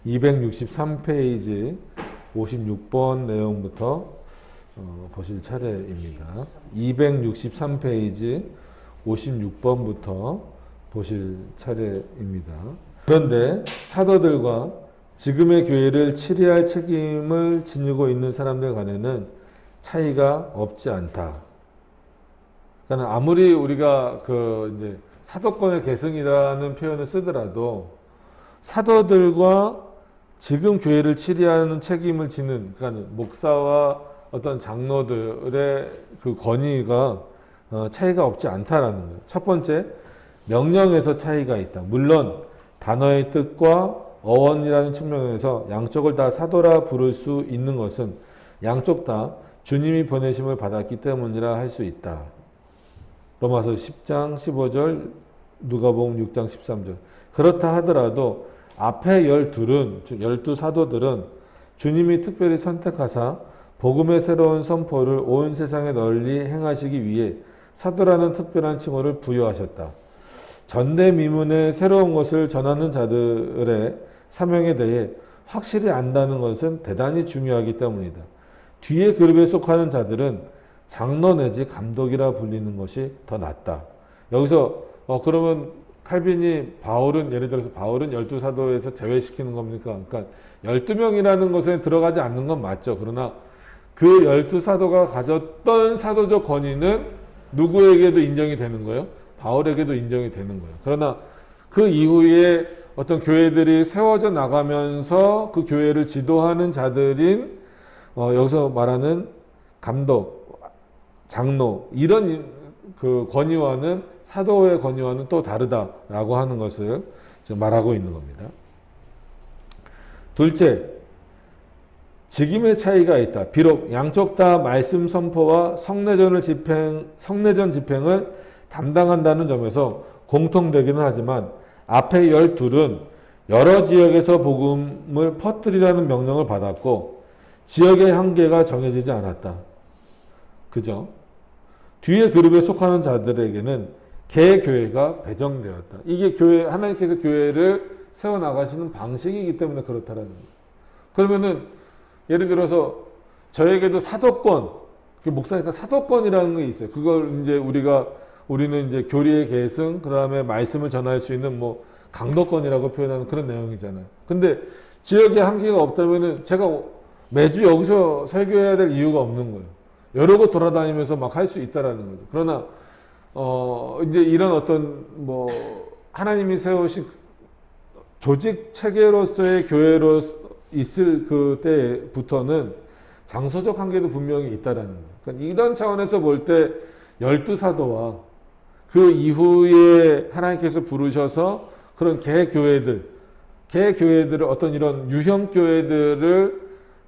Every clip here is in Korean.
263페이지 56번 내용부터 보실 차례입니다. 263페이지 56번부터 보실 차례입니다. 그런데 사도들과 지금의 교회를 치리할 책임을 지니고 있는 사람들 간에는 차이가 없지 않다. 그러니까 아무리 우리가 이제 사도권의 계승이라는 표현을 쓰더라도 사도들과 지금 교회를 치리하는 책임을 지는, 그러니까 목사와 어떤 장로들의 그 권위가 차이가 없지 않다라는 거예요. 첫 번째, 명령에서 차이가 있다. 물론 단어의 뜻과 어원이라는 측면에서 양쪽을 다 사도라 부를 수 있는 것은 양쪽 다 주님이 보내심을 받았기 때문이라 할 수 있다. 로마서 10장 15절, 누가복음 6장 13절. 그렇다 하더라도 앞에 12은, 즉 12사도들은 주님이 특별히 선택하사 복음의 새로운 선포를 온 세상에 널리 행하시기 위해 사도라는 특별한 칭호를 부여하셨다. 전대미문의 새로운 것을 전하는 자들의 사명에 대해 확실히 안다는 것은 대단히 중요하기 때문이다. 뒤에 그룹에 속하는 자들은 장로 내지 감독이라 불리는 것이 더 낫다. 여기서 그러면 칼빈이 바울은, 예를 들어서 바울은 12사도에서 제외시키는 겁니까? 그러니까 12명이라는 것에 들어가지 않는 건 맞죠. 그러나 그 12사도가 가졌던 사도적 권위는 누구에게도 인정이 되는 거예요? 바울에게도 인정이 되는 거예요. 그러나 그 이후에 어떤 교회들이 세워져 나가면서 그 교회를 지도하는 자들인 여기서 말하는 감독, 장로, 이런 그 권위와는, 사도의 권위와는 또 다르다라고 하는 것을 지금 말하고 있는 겁니다. 둘째, 직임의 차이가 있다. 비록 양쪽 다 말씀 선포와 성례전 집행을 담당한다는 점에서 공통되기는 하지만 앞에 12은 여러 지역에서 복음을 퍼뜨리라는 명령을 받았고 지역의 한계가 정해지지 않았다. 그죠? 뒤에 그룹에 속하는 자들에게는 개교회가 배정되었다. 이게 하나님께서 교회를 세워나가시는 방식이기 때문에 그렇다라는 거예요. 그러면은 예를 들어서 저에게도 사도권, 목사니까 사도권이라는 게 있어요. 그걸 이제 우리는 이제 교리의 계승, 그 다음에 말씀을 전할 수 있는 강도권이라고 표현하는 그런 내용이잖아요. 근데 지역에 한계가 없다면은 제가 매주 여기서 설교해야 될 이유가 없는 거예요. 여러 곳 돌아다니면서 막 할 수 있다라는 거죠. 그러나 이제 이런 어떤 하나님이 세우신 조직 체계로서의 교회로 있을 그때부터는 장소적 한계도 분명히 있다라는 거예요. 그러니까 이런 차원에서 볼 때 12사도와 그 이후에 하나님께서 부르셔서 그런 개교회들을 어떤 이런 유형 교회들을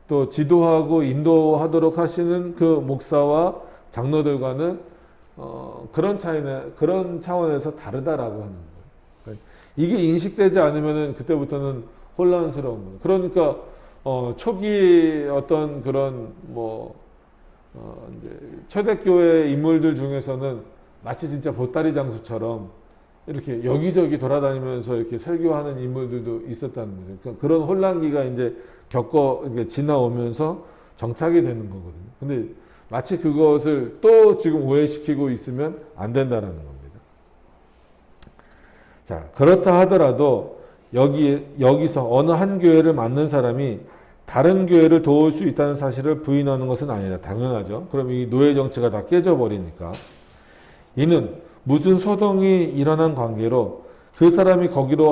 또 지도하고 인도하도록 하시는 그 목사와 장로들과는 그런 차원에서 다르다라고 하는 거예요. 그러니까 이게 인식되지 않으면은 그때부터는 혼란스러운 거예요. 그러니까 초기 어떤 그런 이제 초대교회 인물들 중에서는 마치 진짜 보따리 장수처럼 이렇게 여기저기 돌아다니면서 이렇게 설교하는 인물들도 있었다는 거죠. 그러니까 그런 혼란기가 이제 지나오면서 정착이 되는 거거든요. 근데 마치 그것을 또 지금 오해시키고 있으면 안 된다는 겁니다. 자, 그렇다 하더라도 여기서 어느 한 교회를 맡는 사람이 다른 교회를 도울 수 있다는 사실을 부인하는 것은 아니다. 당연하죠. 그럼 이 노예 정치가 다 깨져버리니까. 이는 무슨 소동이 일어난 관계로 그 사람이 거기로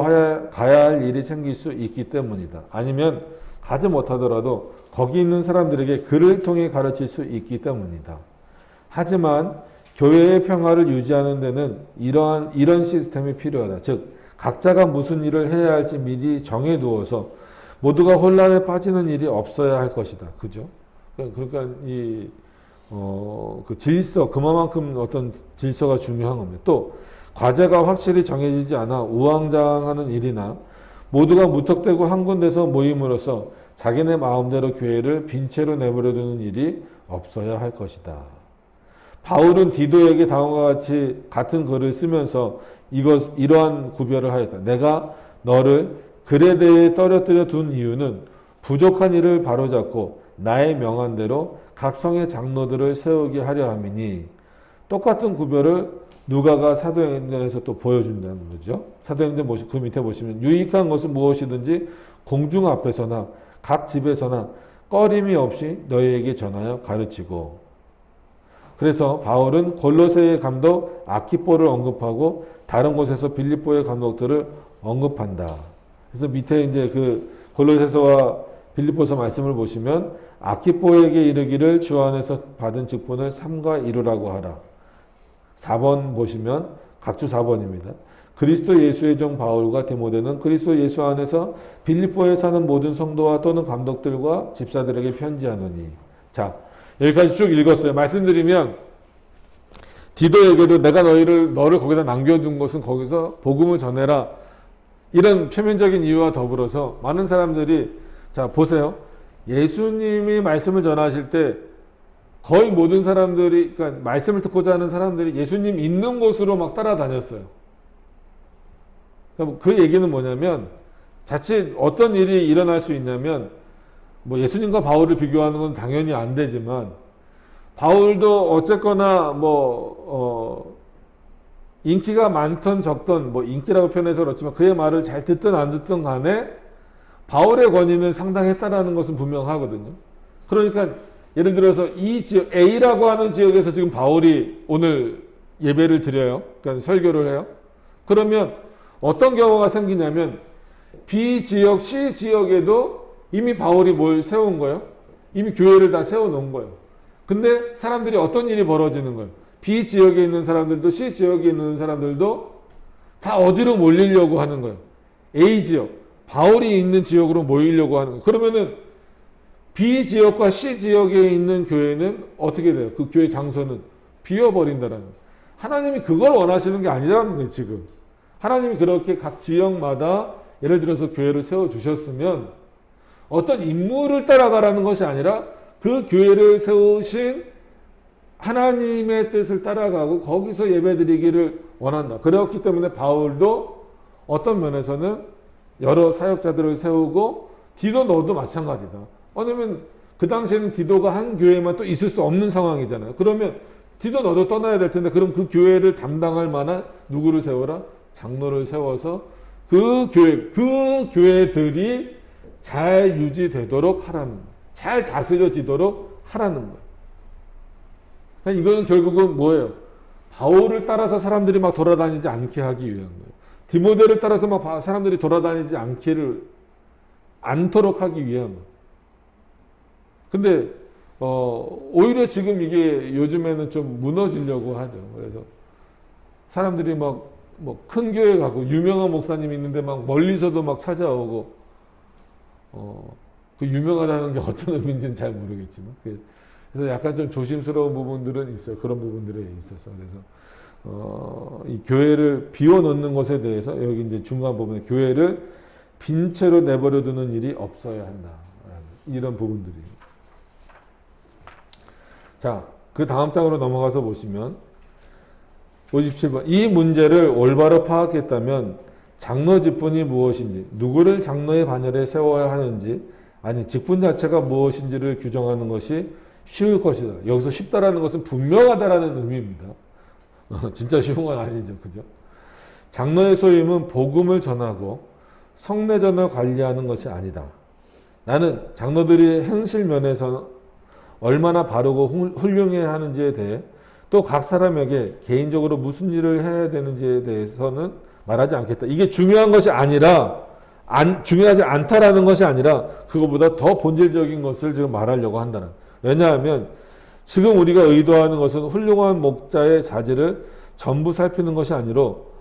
가야 할 일이 생길 수 있기 때문이다. 아니면 가지 못하더라도 거기 있는 사람들에게 그를 통해 가르칠 수 있기 때문이다. 하지만 교회의 평화를 유지하는 데는 이런 시스템이 필요하다. 즉 각자가 무슨 일을 해야 할지 미리 정해두어서 모두가 혼란에 빠지는 일이 없어야 할 것이다. 그죠? 그러니까 그 질서, 그만큼 어떤 질서가 중요한 겁니다. 또 과제가 확실히 정해지지 않아 우왕좌왕하는 일이나 모두가 무턱대고 한 군데서 모임으로써 자기네 마음대로 교회를 빈 채로 내버려두는 일이 없어야 할 것이다. 바울은 디도에게 다음과 같이 같은 글을 쓰면서 이러한 구별을 하였다. 내가 너를 글에 대해 떨어뜨려 둔 이유는 부족한 일을 바로잡고 나의 명한대로 각 성의 장로들을 세우게 하려 함이니, 똑같은 구별을 누가가 사도행전에서 또 보여준다는 거죠. 사도행전 그 밑에 보시면 유익한 것은 무엇이든지 공중 앞에서나 각 집에서나 꺼림이 없이 너희에게 전하여 가르치고. 그래서 바울은 골로새의 감독 아키포를 언급하고 다른 곳에서 빌립보의 감독들을 언급한다. 그래서 밑에 이제 그 골로새서와 빌립보서 말씀을 보시면 아키포에게 이르기를 주 안에서 받은 직분을 삼가 이루라고 하라. 4번 보시면 각주 4번입니다. 그리스도 예수의 종 바울과 디모데는 그리스도 예수 안에서 빌립보에 사는 모든 성도와 또는 감독들과 집사들에게 편지하노니. 자, 여기까지 쭉 읽었어요. 말씀드리면 디도에게도 내가 너를 거기다 남겨둔 것은 거기서 복음을 전해라. 이런 표면적인 이유와 더불어서 많은 사람들이, 자 보세요. 예수님이 말씀을 전하실 때 거의 모든 사람들이, 그러니까 말씀을 듣고자 하는 사람들이 예수님 있는 곳으로 막 따라다녔어요. 그 얘기는 뭐냐면, 자칫 어떤 일이 일어날 수 있냐면, 뭐 예수님과 바울을 비교하는 건 당연히 안 되지만, 바울도 어쨌거나 인기가 많던 적던, 뭐 인기라고 표현해서 그렇지만 그의 말을 잘 듣든 안 듣든 간에 바울의 권위는 상당했다라는 것은 분명하거든요. 그러니까 예를 들어서 이 지역 A라고 하는 지역에서 지금 바울이 오늘 예배를 드려요. 그러니까 설교를 해요. 그러면 어떤 경우가 생기냐면 B 지역, C 지역에도 이미 바울이 뭘 세운 거예요? 이미 교회를 다 세워놓은 거예요. 근데 사람들이 어떤 일이 벌어지는 거예요? B 지역에 있는 사람들도 C 지역에 있는 사람들도 다 어디로 몰리려고 하는 거예요? A 지역, 바울이 있는 지역으로 모이려고 하는 거예요. 그러면은 B 지역과 C 지역에 있는 교회는 어떻게 돼요? 그 교회 장소는 비어버린다라는 거예요. 하나님이 그걸 원하시는 게 아니라는 거예요, 지금. 하나님이 그렇게 각 지역마다 예를 들어서 교회를 세워주셨으면 어떤 인물을 따라가라는 것이 아니라 그 교회를 세우신 하나님의 뜻을 따라가고 거기서 예배드리기를 원한다. 그렇기 때문에 바울도 어떤 면에서는 여러 사역자들을 세우고, 디도 너도 마찬가지다. 왜냐면 그 당시에는 디도가 한 교회만 또 있을 수 없는 상황이잖아요. 그러면 디도 너도 떠나야 될 텐데, 그럼 그 교회를 담당할 만한 누구를 세워라? 장로를 세워서 그 교회들이 잘 유지되도록 하라는 거예요. 잘 다스려지도록 하라는 거예요. 그러니까 이거는 결국은 뭐예요? 바울을 따라서 사람들이 막 돌아다니지 않게 하기 위한 거예요. 디모데를 따라서 막 사람들이 돌아다니지 않도록 하기 위한 거예요. 근데 오히려 지금 이게 요즘에는 좀 무너지려고 하죠. 그래서 사람들이 막 뭐 큰 교회 가고 유명한 목사님이 있는데 막 멀리서도 막 찾아오고, 그 유명하다는 게 어떤 의미인지는 잘 모르겠지만, 그래서 약간 좀 조심스러운 부분들은 있어요. 그런 부분들에 있어서. 그래서 이 교회를 비워놓는 것에 대해서 여기 이제 중간 부분에 교회를 빈 채로 내버려 두는 일이 없어야 한다. 이런 부분들이에요. 자, 그 다음 장으로 넘어가서 보시면 57번. 이 문제를 올바로 파악했다면 장로 직분이 무엇인지, 누구를 장로의 반열에 세워야 하는지, 아니 직분 자체가 무엇인지를 규정하는 것이 쉬울 것이다. 여기서 쉽다라는 것은 분명하다라는 의미입니다. 진짜 쉬운 건 아니죠. 그죠? 장로의 소임은 복음을 전하고 성례전을 관리하는 것이 아니다. 나는 장로들이 행실 면에서 얼마나 바르고 훌륭해야 하는지에 대해, 또 각 사람에게 개인적으로 무슨 일을 해야 되는지에 대해서는 말하지 않겠다. 이게 중요한 것이 아니라, 중요하지 않다라는 것이 아니라 그것보다 더 본질적인 것을 지금 말하려고 한다는. 왜냐하면 지금 우리가 의도하는 것은 훌륭한 목자의 자질을 전부 살피는 것이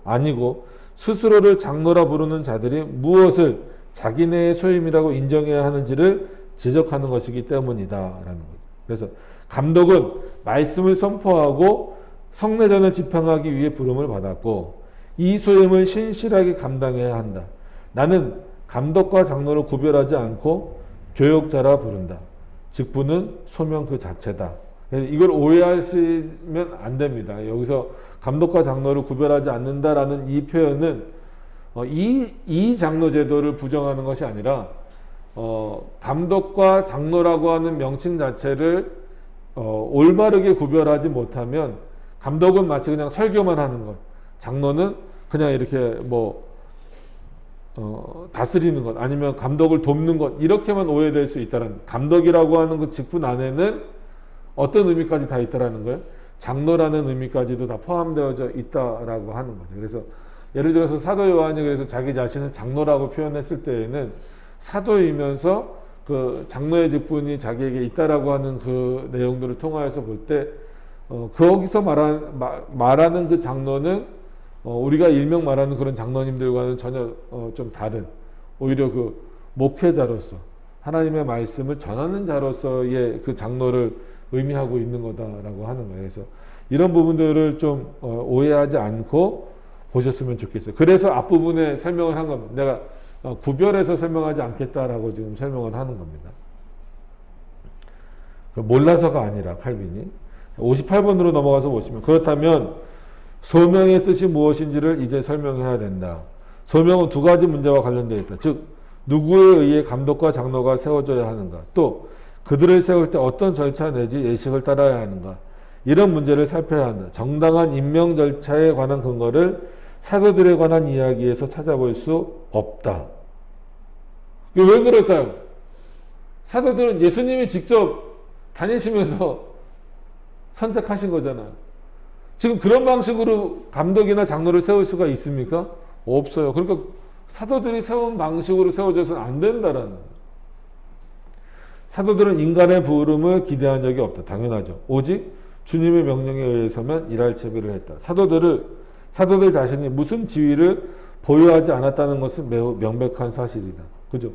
아니고 스스로를 장로라 부르는 자들이 무엇을 자기네의 소임이라고 인정해야 하는지를 지적하는 것이기 때문이다라는 거죠. 그래서 감독은 말씀을 선포하고 성례전을 집행하기 위해 부름을 받았고, 이 소임을 신실하게 감당해야 한다. 나는 감독과 장로를 구별하지 않고 교역자라 부른다. 직분은 소명 그 자체다. 이걸 오해하시면 안 됩니다. 여기서 감독과 장로를 구별하지 않는다라는 이 표현은 이 장로 제도를 부정하는 것이 아니라 감독과 장로라고 하는 명칭 자체를 올바르게 구별하지 못하면 감독은 마치 그냥 설교만 하는 것, 장로는 그냥 이렇게 뭐 다스리는 것, 아니면 감독을 돕는 것, 이렇게만 오해될 수 있다는, 감독이라고 하는 그 직분 안에는 어떤 의미까지 다 있다라는 거예요. 장로라는 의미까지도 다 포함되어져 있다라고 하는 거죠. 그래서 예를 들어서 사도 요한이 그래서 자기 자신을 장로라고 표현했을 때에는 사도이면서 그 장로의 직분이 자기에게 있다라고 하는 그 내용들을 통하여서 볼 때 거기서 말하는 그 장로는 우리가 일명 말하는 그런 장로님들과는 전혀 좀 다른, 오히려 그 목회자로서 하나님의 말씀을 전하는 자로서의 그 장로를 의미하고 있는 거다라고 하는 거예요. 그래서 이런 부분들을 좀 오해하지 않고 보셨으면 좋겠어요. 그래서 앞부분에 설명을 한 겁니다. 내가 구별해서 설명하지 않겠다라고 지금 설명을 하는 겁니다. 몰라서가 아니라 칼빈이. 58번으로 넘어가서 보시면, 그렇다면 소명의 뜻이 무엇인지를 이제 설명해야 된다. 소명은 두 가지 문제와 관련되어 있다. 즉 누구에 의해 감독과 장로가 세워져야 하는가, 또 그들을 세울 때 어떤 절차 내지 예식을 따라야 하는가, 이런 문제를 살펴야 한다. 정당한 임명 절차에 관한 근거를 사도들에 관한 이야기에서 찾아볼 수 없다. 왜 그럴까요? 사도들은 예수님이 직접 다니시면서 선택하신 거잖아요. 지금 그런 방식으로 감독이나 장로를 세울 수가 있습니까? 없어요. 그러니까 사도들이 세운 방식으로 세워져서는 안 된다라는 거예요. 사도들은 인간의 부름을 기대한 적이 없다. 당연하죠. 오직 주님의 명령에 의해서만 일할 채비를 했다. 사도들 자신이 무슨 지위를 보유하지 않았다는 것은 매우 명백한 사실이다. 그죠?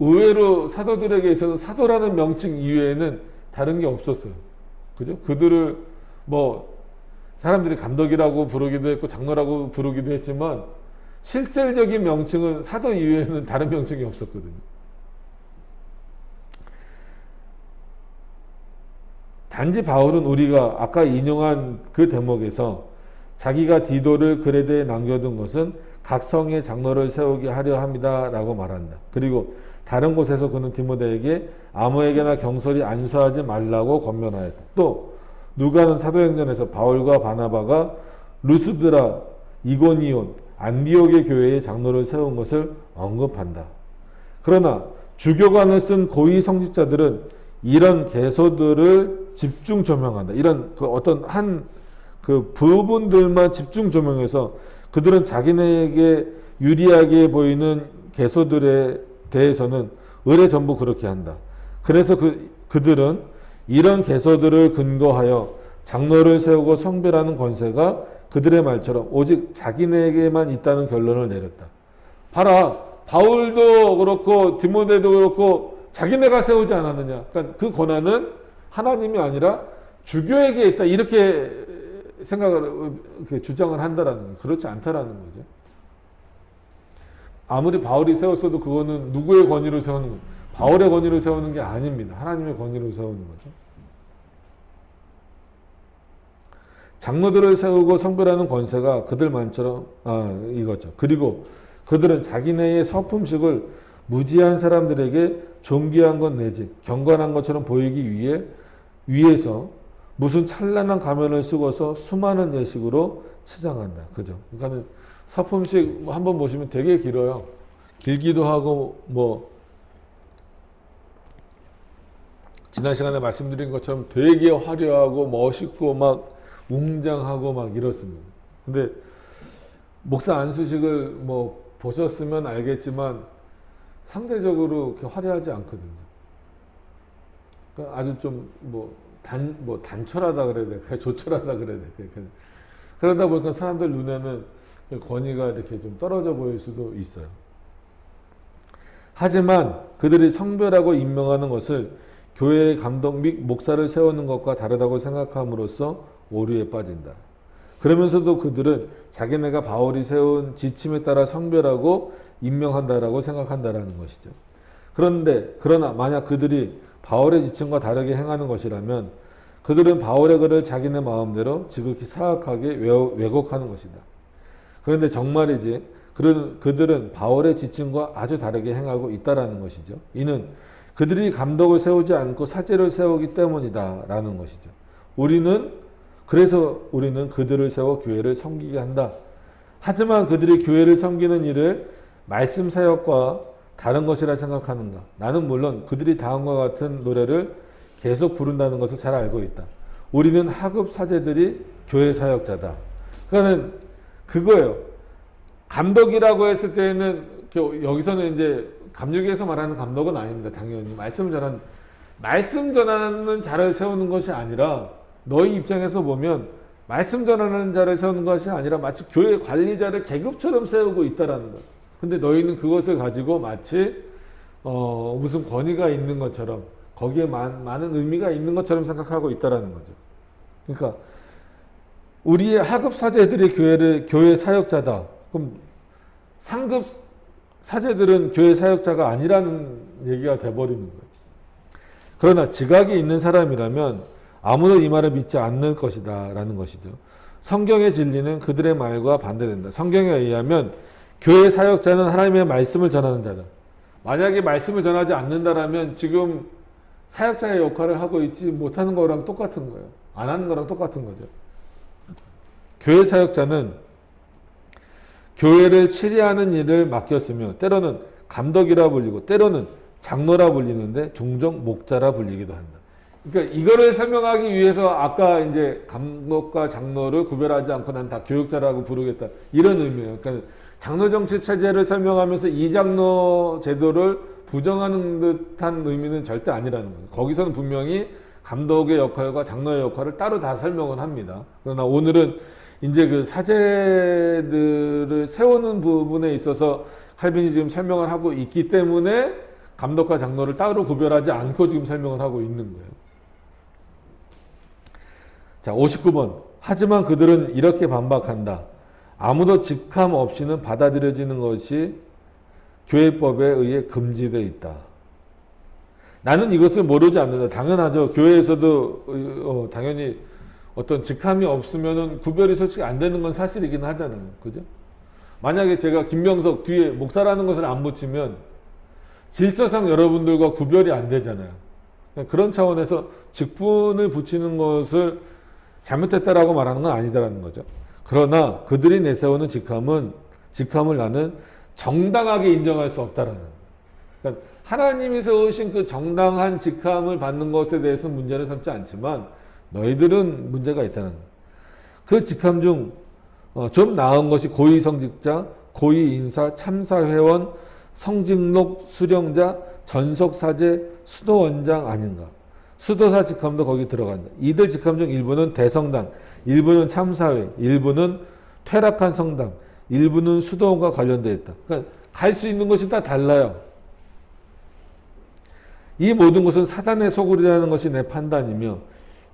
의외로 사도들에게 있어서 사도라는 명칭 이외에는 다른 게 없었어요. 그죠? 그들을 뭐 사람들이 감독이라고 부르기도 했고 장로라고 부르기도 했지만 실질적인 명칭은 사도 이외에는 다른 명칭이 없었거든요. 단지 바울은 우리가 아까 인용한 그 대목에서 자기가 디도를 그레데에 남겨둔 것은 각 성의 장로를 세우게 하려 합니다 라고 말한다. 그리고 다른 곳에서 그는 디모데에게 아무에게나 경솔히 안수하지 말라고 권면하였다. 또 누가는 사도행전에서 바울과 바나바가 루스드라, 이고니온, 안디옥의 교회에 장로를 세운 것을 언급한다. 그러나 주교관을 쓴 고위 성직자들은 이런 개소들을 집중 조명한다. 이런 그 어떤 한 그 부분들만 집중 조명해서 그들은 자기네에게 유리하게 보이는 개소들에 대해서는 의례 전부 그렇게 한다. 그래서 그들은 이런 개소들을 근거하여 장로를 세우고 성별하는 권세가 그들의 말처럼 오직 자기네에게만 있다는 결론을 내렸다. 봐라, 바울도 그렇고 디모데도 그렇고 자기네가 세우지 않았느냐. 그러니까 그 권한은 하나님이 아니라 주교에게 있다. 이렇게 생각을, 이렇게 주장을 한다라는 거예요. 그렇지 않다라는 거죠. 아무리 바울이 세웠어도 그거는 누구의 권위로 세우는 거예요? 바울의 권위로 세우는 게 아닙니다. 하나님의 권위로 세우는 거죠. 장로들을 세우고 성별하는 권세가 그들만처럼 이거죠. 그리고 그들은 자기네의 서품식을 무지한 사람들에게 존귀한 것 내지 경건한 것처럼 보이기 위해서 무슨 찬란한 가면을 쓰고서 수많은 예식으로 치장한다. 그죠? 그러니까 서품식 한번 보시면 되게 길어요. 길기도 하고 뭐 지난 시간에 말씀드린 것처럼 되게 화려하고 멋있고 막 웅장하고 막 이렇습니다. 근데 목사 안수식을 뭐 보셨으면 알겠지만 상대적으로 그렇게 화려하지 않거든요. 그러니까 아주 좀 단촐하다 그래야 돼, 조촐하다 그래야 돼. 그러다 보니까 사람들 눈에는 권위가 이렇게 좀 떨어져 보일 수도 있어요. 하지만 그들이 성별하고 임명하는 것을 교회의 감독 및 목사를 세우는 것과 다르다고 생각함으로써 오류에 빠진다. 그러면서도 그들은 자기네가 바울이 세운 지침에 따라 성별하고 임명한다라고 생각한다라는 것이죠. 그러나 만약 그들이 바울의 지침과 다르게 행하는 것이라면 그들은 바울의 글을 자기네 마음대로 지극히 사악하게 왜곡하는 것이다. 그런데 정말이지 그들은 바울의 지침과 아주 다르게 행하고 있다라는 것이죠. 이는 그들이 감독을 세우지 않고 사제를 세우기 때문이다라는 것이죠. 그래서 우리는 그들을 세워 교회를 섬기게 한다. 하지만 그들이 교회를 섬기는 일을 말씀 사역과 다른 것이라 생각하는가? 나는 물론 그들이 다음과 같은 노래를 계속 부른다는 것을 잘 알고 있다. 우리는 하급 사제들이 교회 사역자다. 그러니까 그거예요. 감독이라고 했을 때는 여기서는 이제 감육에서 말하는 감독은 아닙니다. 당연히 말씀 전하는 자를 세우는 것이 아니라 너희 입장에서 보면 말씀 전하는 자를 세우는 것이 아니라 마치 교회 관리자를 계급처럼 세우고 있다라는 거예요. 근데 너희는 그것을 가지고 마치 무슨 권위가 있는 것처럼 거기에 많은 의미가 있는 것처럼 생각하고 있다라는 거죠. 그러니까 우리의 하급 사제들이 교회 사역자다. 그럼 상급 사제들은 교회 사역자가 아니라는 얘기가 돼버리는 거예요. 그러나 지각이 있는 사람이라면 아무도 이 말을 믿지 않을 것이다 라는 것이죠. 성경의 진리는 그들의 말과 반대된다. 성경에 의하면 교회 사역자는 하나님의 말씀을 전하는 자다. 만약에 말씀을 전하지 않는다라면 지금 사역자의 역할을 하고 있지 못하는 거랑 똑같은 거예요. 안 하는 거랑 똑같은 거죠. 교회 사역자는 교회를 치리하는 일을 맡겼으며 때로는 감독이라 불리고 때로는 장로라 불리는데 종종 목자라 불리기도 한다. 그러니까 이거를 설명하기 위해서 아까 이제 감독과 장로를 구별하지 않고 난 다 교육자라고 부르겠다 이런 의미예요. 그러니까 장로 정치 체제를 설명하면서 이장로 제도를 부정하는 듯한 의미는 절대 아니라는 거예요. 거기서는 분명히 감독의 역할과 장로의 역할을 따로 다 설명을 합니다. 그러나 오늘은 이제 그 사제들을 세우는 부분에 있어서 칼빈이 지금 설명을 하고 있기 때문에 감독과 장로를 따로 구별하지 않고 지금 설명을 하고 있는 거예요. 자, 59번. 하지만 그들은 이렇게 반박한다. 아무도 직함 없이는 받아들여지는 것이 교회법에 의해 금지되어 있다. 나는 이것을 모르지 않는다. 당연하죠. 교회에서도 당연히 어떤 직함이 없으면은 구별이 솔직히 안 되는 건 사실이긴 하잖아요. 그죠? 만약에 제가 김명석 뒤에 목사라는 것을 안 붙이면 질서상 여러분들과 구별이 안 되잖아요. 그런 차원에서 직분을 붙이는 것을 잘못했다라고 말하는 건 아니다라는 거죠. 그러나 그들이 내세우는 직함을 나는 정당하게 인정할 수 없다라는 거예요. 그러니까 하나님이 세우신 그 정당한 직함을 받는 것에 대해서는 문제를 삼지 않지만 너희들은 문제가 있다는 거예요. 그 직함 중 좀 나은 것이 고위성직자, 고위인사, 참사회원, 성직록 수령자, 전속사제, 수도원장 아닌가. 수도사 직함도 거기 들어간다. 이들 직함 중 일부는 대성당, 일부는 참사회, 일부는 퇴락한 성당, 일부는 수도원과 관련되어 있다. 그러니까 갈 수 있는 것이 다 달라요. 이 모든 것은 사단의 소굴이라는 것이 내 판단이며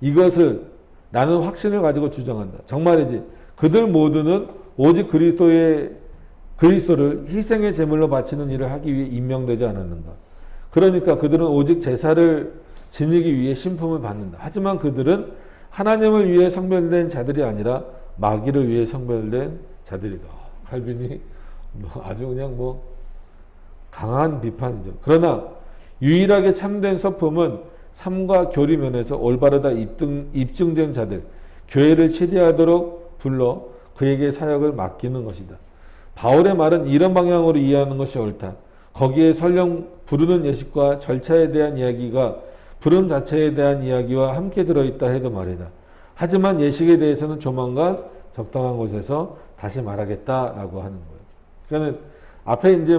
이것을 나는 확신을 가지고 주장한다. 정말이지. 그들 모두는 오직 그리스도를 희생의 제물로 바치는 일을 하기 위해 임명되지 않았는가. 그러니까 그들은 오직 제사를 지니기 위해 신품을 받는다. 하지만 그들은 하나님을 위해 성별된 자들이 아니라 마귀를 위해 성별된 자들이다. 칼빈이 아주 그냥 강한 비판이죠. 그러나 유일하게 참된 서품은 삶과 교리 면에서 올바르다 입증된 자들, 교회를 치리하도록 불러 그에게 사역을 맡기는 것이다. 바울의 말은 이런 방향으로 이해하는 것이 옳다. 거기에 설령 부르는 예식과 절차에 대한 이야기가 부름 자체에 대한 이야기와 함께 들어있다 해도 말이다. 하지만 예식에 대해서는 조만간 적당한 곳에서 다시 말하겠다라고 하는 거예요. 그러니까 앞에 이제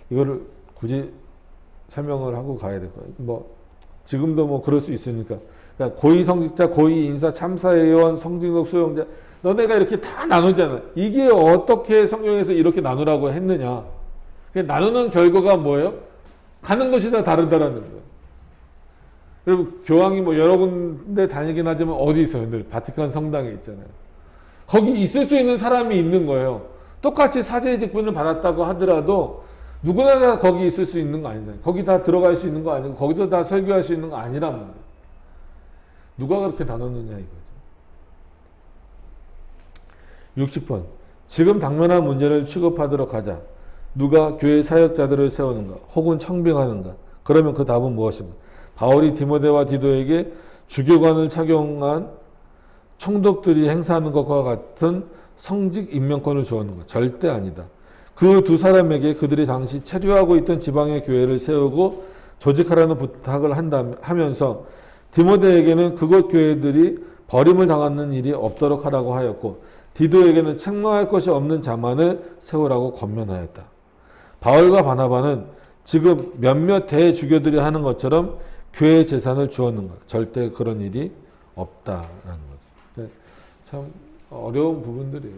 이거를 굳이 설명을 하고 가야 될 거예요. 지금도 그럴 수 있으니까. 그러니까 고위성직자, 고위인사, 참사회원, 성직록 수용자 너네가 이렇게 다 나누잖아. 이게 어떻게 성경에서 이렇게 나누라고 했느냐. 나누는 결과가 뭐예요? 가는 것이 다 다르다라는 거예요. 여러분 교황이 여러 군데 다니긴 하지만 어디 있어요? 늘 바티칸 성당에 있잖아요. 거기 있을 수 있는 사람이 있는 거예요. 똑같이 사제의 직분을 받았다고 하더라도 누구나 다 거기 있을 수 있는 거 아니잖아요. 거기 다 들어갈 수 있는 거 아니고 거기서 다 설교할 수 있는 거 아니란 말이에요. 누가 그렇게 나눴느냐 이거죠. 60번. 지금 당면한 문제를 취급하도록 하자. 누가 교회 사역자들을 세우는가 혹은 청빙하는가? 그러면 그 답은 무엇인가? 바울이 디모데와 디도에게 주교관을 착용한 총독들이 행사하는 것과 같은 성직 임명권을 주었는가? 절대 아니다. 그 두 사람에게 그들이 당시 체류하고 있던 지방의 교회를 세우고 조직하라는 부탁을 하면서 디모데에게는 그곳 교회들이 버림을 당하는 일이 없도록 하라고 하였고 디도에게는 책망할 것이 없는 자만을 세우라고 권면하였다. 바울과 바나바는 지금 몇몇 대주교들이 하는 것처럼 교회 재산을 주었는가? 절대 그런 일이 없다라는 거죠. 참 어려운 부분들이에요.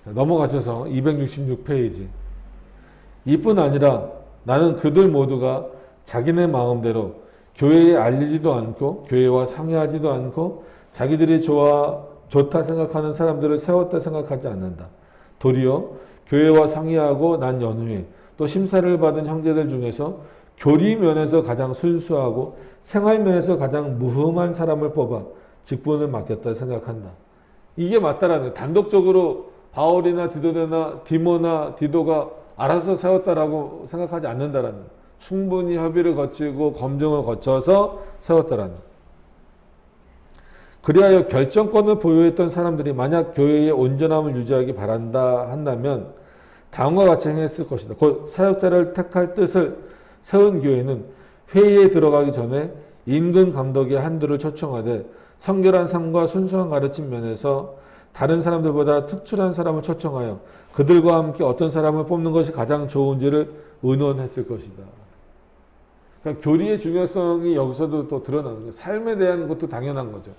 넘어가셔서 266페이지. 이뿐 아니라 나는 그들 모두가 자기네 마음대로 교회에 알리지도 않고 교회와 상의하지도 않고 자기들이 좋다 생각하는 사람들을 세웠다 생각하지 않는다. 도리어 교회와 상의하고 난 연후에 또 심사를 받은 형제들 중에서 교리 면에서 가장 순수하고 생활 면에서 가장 무흠한 사람을 뽑아 직분을 맡겼다 생각한다. 이게 맞다라는, 단독적으로 바울이나 디모나 디도가 알아서 세웠다라고 생각하지 않는다라는, 충분히 협의를 거치고 검증을 거쳐서 세웠다라는. 그리하여 결정권을 보유했던 사람들이 만약 교회의 온전함을 유지하기 바란다 한다면 다음과 같이 행했을 것이다. 곧 사역자를 택할 뜻을 세운 교회는 회의에 들어가기 전에 임금 감독의 한두를 초청하되 성결한 삶과 순수한 가르침 면에서 다른 사람들보다 특출한 사람을 초청하여 그들과 함께 어떤 사람을 뽑는 것이 가장 좋은지를 의논했을 것이다. 그러니까 교리의 중요성이 여기서도 또 드러나는 거예요. 삶에 대한 것도 당연한 거죠.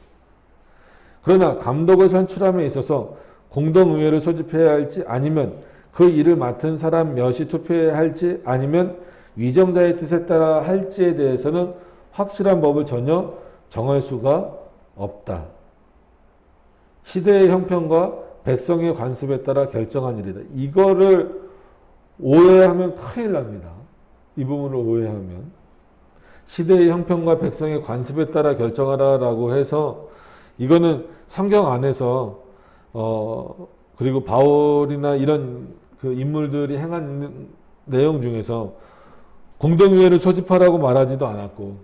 그러나 감독을 선출함에 있어서 공동의회를 소집해야 할지 아니면 그 일을 맡은 사람 몇이 투표해야 할지 아니면 위정자의 뜻에 따라 할지에 대해서는 확실한 법을 전혀 정할 수가 없다. 시대의 형편과 백성의 관습에 따라 결정한 일이다. 이거를 오해하면 큰일 납니다. 이 부분을 오해하면. 시대의 형편과 백성의 관습에 따라 결정하라라고 해서 이거는 성경 안에서 그리고 바울이나 이런 그 인물들이 행한 내용 중에서 공동의회를 소집하라고 말하지도 않았고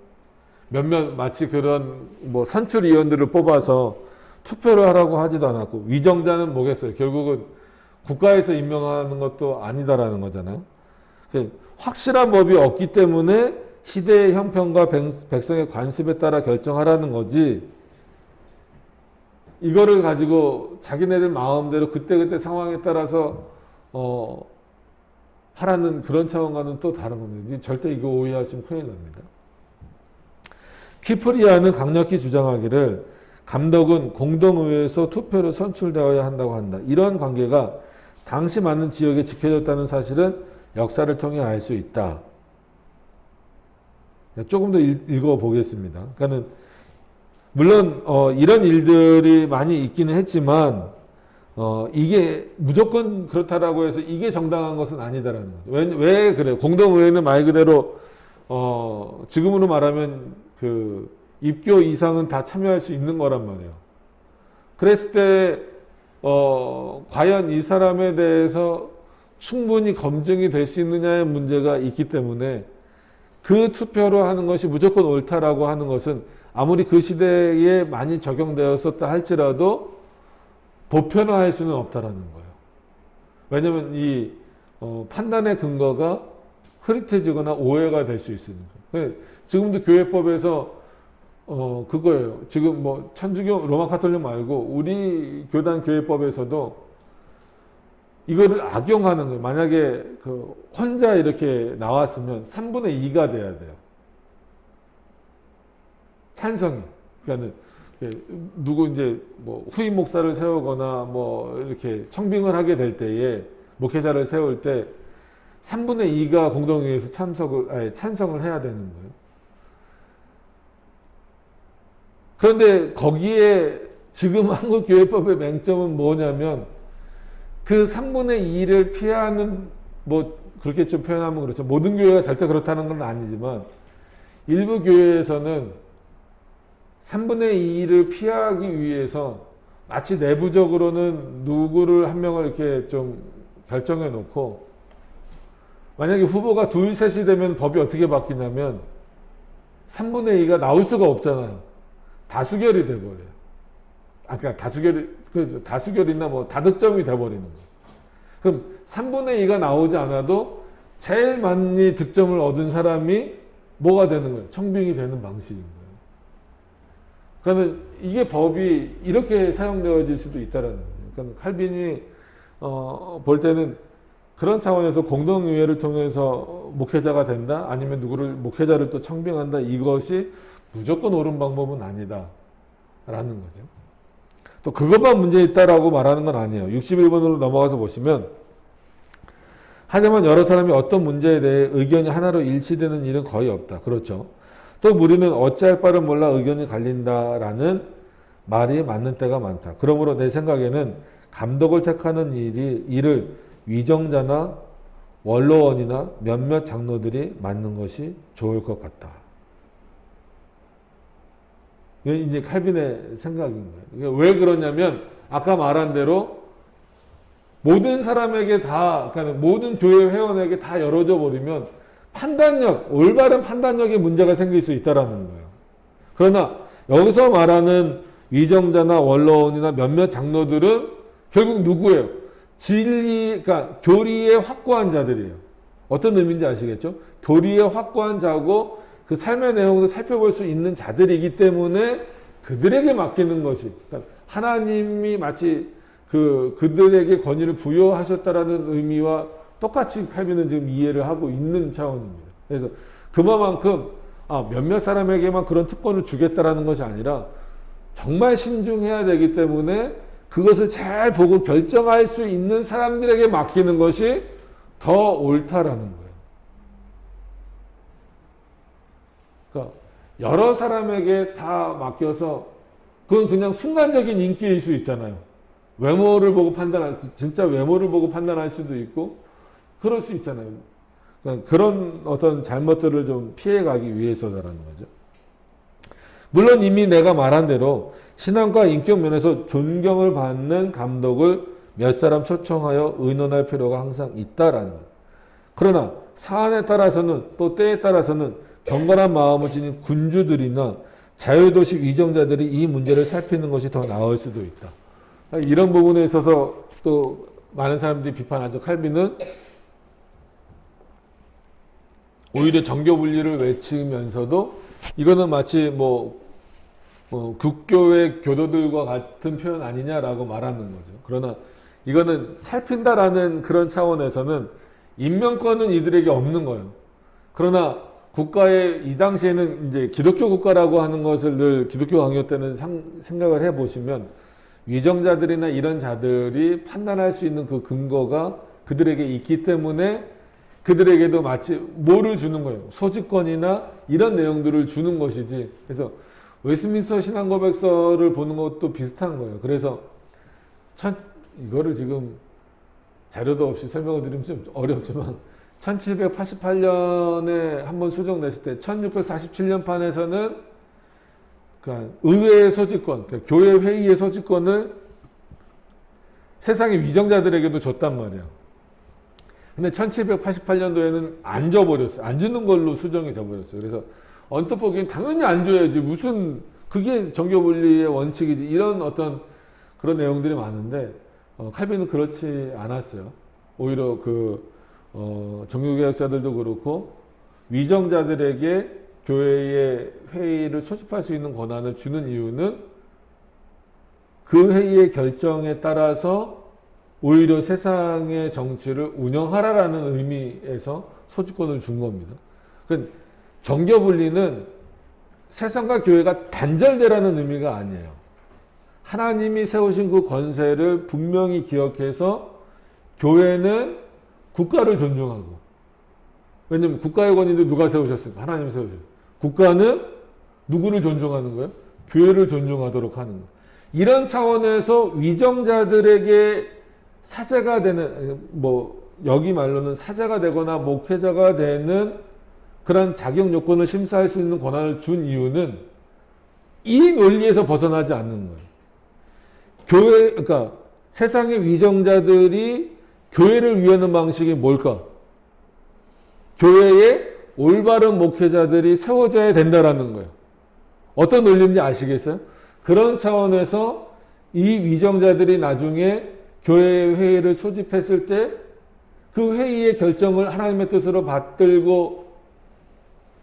몇몇 마치 그런 뭐 선출위원들을 뽑아서 투표를 하라고 하지도 않았고 위정자는 뭐겠어요? 결국은 국가에서 임명하는 것도 아니다라는 거잖아요. 확실한 법이 없기 때문에 시대의 형편과 백성의 관습에 따라 결정하라는 거지 이거를 가지고 자기네들 마음대로 그때그때 상황에 따라서 하라는 그런 차원과는 또 다른 겁니다. 절대 이거 오해하시면 큰일 납니다. 키프리아는 강력히 주장하기를 감독은 공동의회에서 투표로 선출되어야 한다고 한다. 이런 관계가 당시 많은 지역에 지켜졌다는 사실은 역사를 통해 알 수 있다. 조금 더 읽어보겠습니다. 그러니까는 물론 이런 일들이 많이 있기는 했지만 이게 무조건 그렇다라고 해서 이게 정당한 것은 아니다라는 거죠. 왜 그래요? 공동의회는 말 그대로 지금으로 말하면 그 입교 이상은 다 참여할 수 있는 거란 말이에요. 그랬을 때 과연 이 사람에 대해서 충분히 검증이 될 수 있느냐의 문제가 있기 때문에 그 투표로 하는 것이 무조건 옳다라고 하는 것은 아무리 그 시대에 많이 적용되었었다 할지라도 보편화할 수는 없다라는 거예요. 왜냐하면 이 판단의 근거가 흐릿해지거나 오해가 될 수 있으니까. 지금도 교회법에서 그거예요. 지금 뭐 천주교 로마 카톨릭 말고 우리 교단 교회법에서도 이거를 악용하는 거예요. 만약에 그 혼자 이렇게 나왔으면 3분의 2가 돼야 돼요. 찬성이. 그러니까 누구 이제 뭐 후임 목사를 세우거나 뭐 이렇게 청빙을 하게 될 때에 목회자를 세울 때 3분의 2가 공동의회에서 찬성을 해야 되는 거예요. 그런데 거기에 지금 한국교회법의 맹점은 뭐냐면 그 3분의 2를 피하는, 뭐 그렇게 좀 표현하면 그렇죠. 모든 교회가 절대 그렇다는 건 아니지만 일부 교회에서는 3분의 2를 피하기 위해서 마치 내부적으로는 누구를 한 명을 이렇게 좀 결정해 놓고, 만약에 후보가 둘, 셋이 되면 법이 어떻게 바뀌냐면 3분의 2가 나올 수가 없잖아요. 다수결이 돼버려요. 그러니까 다수결이나 뭐 다득점이 돼버리는 거예요. 그럼 3분의 2가 나오지 않아도 제일 많이 득점을 얻은 사람이 뭐가 되는 거예요? 청빙이 되는 방식인 거예요. 그러면 이게 법이 이렇게 사용되어질 수도 있다는 거예요. 그러니까 칼빈이 볼 때는 그런 차원에서 공동의회를 통해서 목회자가 된다? 아니면 누구를 목회자를 또 청빙한다? 이것이 무조건 옳은 방법은 아니다 라는 거죠. 또 그것만 문제 있다라고 말하는 건 아니에요. 61번으로 넘어가서 보시면, 하지만 여러 사람이 어떤 문제에 대해 의견이 하나로 일치되는 일은 거의 없다. 그렇죠. 또 무리는 어찌할 바를 몰라 의견이 갈린다라는 말이 맞는 때가 많다. 그러므로 내 생각에는 감독을 택하는 일을 위정자나 원로원이나 몇몇 장로들이 맡는 것이 좋을 것 같다. 이게 이제 칼빈의 생각인 거예요. 왜 그러냐면 아까 말한 대로 모든 사람에게 다, 그러니까 모든 교회 회원에게 다 열어져 버리면 판단력, 올바른 판단력에 문제가 생길 수 있다라는 거예요. 그러나 여기서 말하는 위정자나 원로원이나 몇몇 장로들은 결국 누구예요? 그러니까 교리의 확고한 자들이에요. 어떤 의미인지 아시겠죠? 교리의 확고한 자고 그 삶의 내용을 살펴볼 수 있는 자들이기 때문에 그들에게 맡기는 것이, 그러니까 하나님이 마치 그들에게 권위를 부여하셨다라는 의미와 똑같이 칼빈은 지금 이해를 하고 있는 차원입니다. 그래서 그만큼 몇몇 사람에게만 그런 특권을 주겠다라는 것이 아니라 정말 신중해야 되기 때문에 그것을 잘 보고 결정할 수 있는 사람들에게 맡기는 것이 더 옳다라는 거예요. 그러니까 여러 사람에게 다 맡겨서 그건 그냥 순간적인 인기일 수 있잖아요. 외모를 보고 진짜 외모를 보고 판단할 수도 있고 그럴 수 있잖아요. 그러니까 그런 어떤 잘못들을 좀 피해가기 위해서라는 거죠. 물론 이미 내가 말한 대로 신앙과 인격 면에서 존경을 받는 감독을 몇 사람 초청하여 의논할 필요가 항상 있다라는 거예요. 그러나 사안에 따라서는 또 때에 따라서는 경건한 마음을 지닌 군주들이나 자유도식 위정자들이 이 문제를 살피는 것이 더 나을 수도 있다. 이런 부분에 있어서 또 많은 사람들이 비판하죠. 칼빈은 오히려 정교 분리를 외치면서도 이거는 마치 국교의 교도들과 같은 표현 아니냐라고 말하는 거죠. 그러나 이거는 살핀다라는 그런 차원에서는 임명권은 이들에게 없는 거예요. 그러나 이 당시에는 이제 기독교 국가라고 하는 것을 늘 기독교 강요 때는 생각을 해 보시면 위정자들이나 이런 자들이 판단할 수 있는 그 근거가 그들에게 있기 때문에 그들에게도 마치 뭐를 주는 거예요. 소지권이나 이런 내용들을 주는 것이지. 그래서 웨스민스터 신앙고백서를 보는 것도 비슷한 거예요. 그래서 이거를 지금 자료도 없이 설명을 드리면 좀 어렵지만 1788년에 한번 수정됐을 때 1647년 판에서는 그러니까 의회의 소지권, 그러니까 교회 회의의 소지권을 세상의 위정자들에게도 줬단 말이에요. 근데 1788년도에는 안 줘버렸어요. 안 주는 걸로 수정이 돼버렸어요. 그래서 언뜻 보기엔 당연히 안 줘야지. 무슨 그게 정교분리의 원칙이지. 이런 어떤 그런 내용들이 많은데 칼빈은 그렇지 않았어요. 오히려 종교개혁자들도 그렇고 위정자들에게 교회의 회의를 소집할 수 있는 권한을 주는 이유는 그 회의의 결정에 따라서 오히려 세상의 정치를 운영하라라는 의미에서 소지권을 준 겁니다. 그러니까 정교분리는 세상과 교회가 단절되라는 의미가 아니에요. 하나님이 세우신 그 권세를 분명히 기억해서 교회는 국가를 존중하고, 왜냐면 국가의 권위도 누가 세우셨습니까? 하나님이 세우셨어요. 국가는 누구를 존중하는 거예요? 교회를 존중하도록 하는 거예요. 이런 차원에서 위정자들에게 사제가 되는, 여기 말로는 사제가 되거나 목회자가 되는 그런 자격 요건을 심사할 수 있는 권한을 준 이유는 이 논리에서 벗어나지 않는 거예요. 그러니까 세상의 위정자들이 교회를 위하는 방식이 뭘까? 교회에 올바른 목회자들이 세워져야 된다라는 거예요. 어떤 논리인지 아시겠어요? 그런 차원에서 이 위정자들이 나중에 교회 회의를 소집했을 때 그 회의의 결정을 하나님의 뜻으로 받들고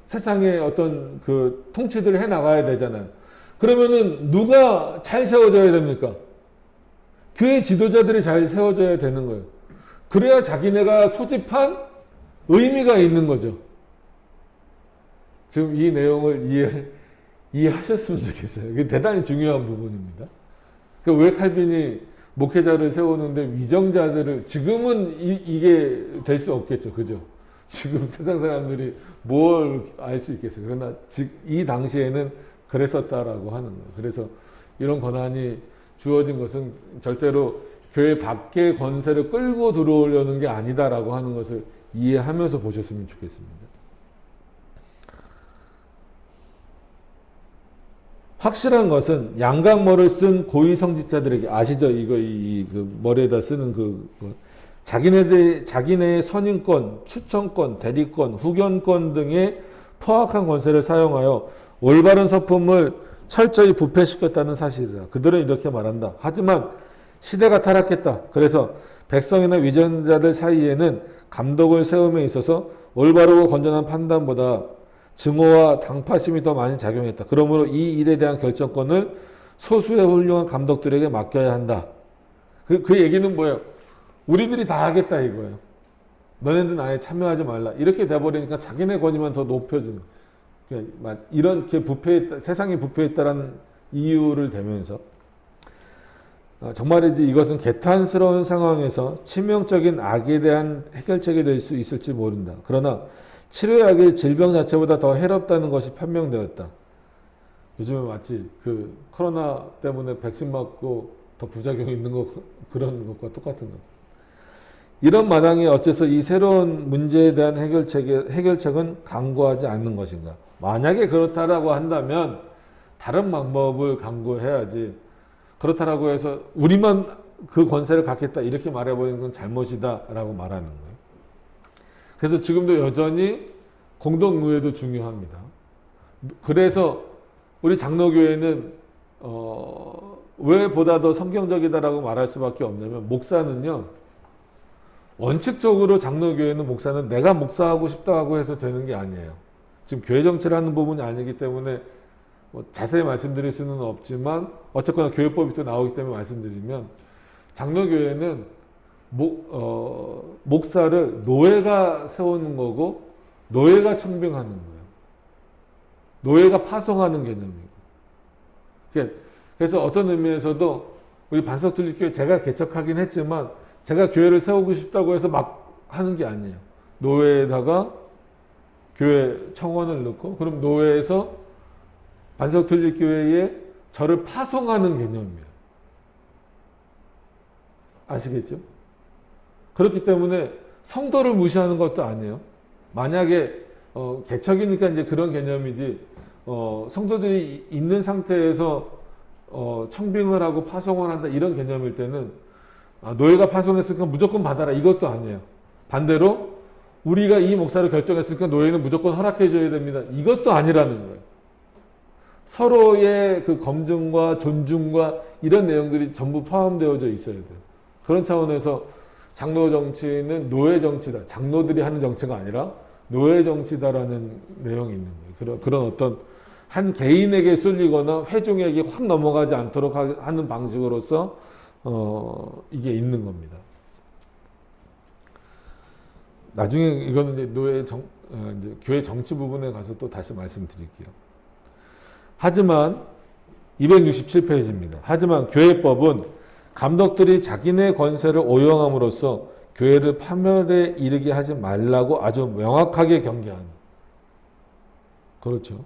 세상의 어떤 그 통치들을 해 나가야 되잖아요. 그러면은 누가 잘 세워져야 됩니까? 교회 지도자들이 잘 세워져야 되는 거예요. 그래야 자기네가 소집한 의미가 있는 거죠. 지금 이 내용을 이해하셨으면 좋겠어요. 이게 대단히 중요한 부분입니다. 왜 칼빈이 목회자를 세우는데 위정자들을, 지금은 이게 될 수 없겠죠. 그죠? 지금 세상 사람들이 뭘 알 수 있겠어요. 그러나 이 당시에는 그랬었다라고 하는 거예요. 그래서 이런 권한이 주어진 것은 절대로 교회 밖의 권세를 끌고 들어오려는 게 아니다라고 하는 것을 이해하면서 보셨으면 좋겠습니다. 확실한 것은 양각머를 쓴 고위성직자들에게, 아시죠? 이거 그 머리에다 쓰는 자기네의 선임권, 추천권, 대리권, 후견권 등의 포악한 권세를 사용하여 올바른 서품을 철저히 부패시켰다는 사실이다. 그들은 이렇게 말한다. 하지만 시대가 타락했다. 그래서 백성이나 위정자들 사이에는 감독을 세움에 있어서 올바르고 건전한 판단보다 증오와 당파심이 더 많이 작용했다. 그러므로 이 일에 대한 결정권을 소수의 훌륭한 감독들에게 맡겨야 한다. 그 얘기는 뭐예요? 우리들이 다 하겠다 이거예요. 너네들은 아예 참여하지 말라. 이렇게 돼버리니까 자기네 권위만 더 높여지는. 이렇게 세상이 부패했다는 이유를 대면서 정말이지 이것은 개탄스러운 상황에서 치명적인 악에 대한 해결책이 될 수 있을지 모른다. 그러나 치료약이 질병 자체보다 더 해롭다는 것이 판명되었다. 요즘에 마치 그 코로나 때문에 백신 맞고 더 부작용이 있는 거, 그런 것과 똑같은 것. 이런 마당에 어째서 이 새로운 문제에 대한 해결책은 강구하지 않는 것인가? 만약에 그렇다라고 한다면 다른 방법을 강구해야지, 그렇다라고 해서 우리만 그 권세를 갖겠다 이렇게 말해버리는 건 잘못이다라고 말하는 거예요. 그래서 지금도 여전히 공동의회도 중요합니다. 그래서 우리 장로교회는 왜 보다 더 성경적이다라고 말할 수밖에 없냐면, 목사는요, 원칙적으로 장로교회는 목사는 내가 목사하고 싶다고 해서 되는 게 아니에요. 지금 교회 정치를 하는 부분이 아니기 때문에 자세히 말씀드릴 수는 없지만 어쨌거나 교회법이 또 나오기 때문에 말씀드리면, 장로교회는 목사를 노예가 세우는 거고 노예가 청빙하는 거예요. 노예가 파송하는 개념이고. 그래서 어떤 의미에서도 우리 반석들교회 제가 개척하긴 했지만 제가 교회를 세우고 싶다고 해서 막 하는 게 아니에요. 노예에다가 교회 청원을 넣고, 그럼 노예에서 반석들교회에 저를 파송하는 개념이에요. 아시겠죠? 그렇기 때문에 성도를 무시하는 것도 아니에요. 만약에 개척이니까 이제 그런 개념이지, 성도들이 있는 상태에서 청빙을 하고 파송을 한다 이런 개념일 때는 노예가 파송했으니까 무조건 받아라 이것도 아니에요. 반대로 우리가 이 목사를 결정했으니까 노예는 무조건 허락해 줘야 됩니다. 이것도 아니라는 거예요. 서로의 그 검증과 존중과 이런 내용들이 전부 포함되어져 있어야 돼요. 그런 차원에서 장로 정치는 노예 정치다. 장로들이 하는 정치가 아니라 노예 정치다라는 내용이 있는 거예요. 그런 어떤 한 개인에게 쏠리거나 회중에게 확 넘어가지 않도록 하는 방식으로서 이게 있는 겁니다. 나중에 이거는 이제 이제 교회 정치 부분에 가서 또 다시 말씀드릴게요. 하지만 267페이지입니다. 하지만 교회법은 감독들이 자기네 권세를 오용함으로써 교회를 파멸에 이르게 하지 말라고 아주 명확하게 경계하는. 그렇죠.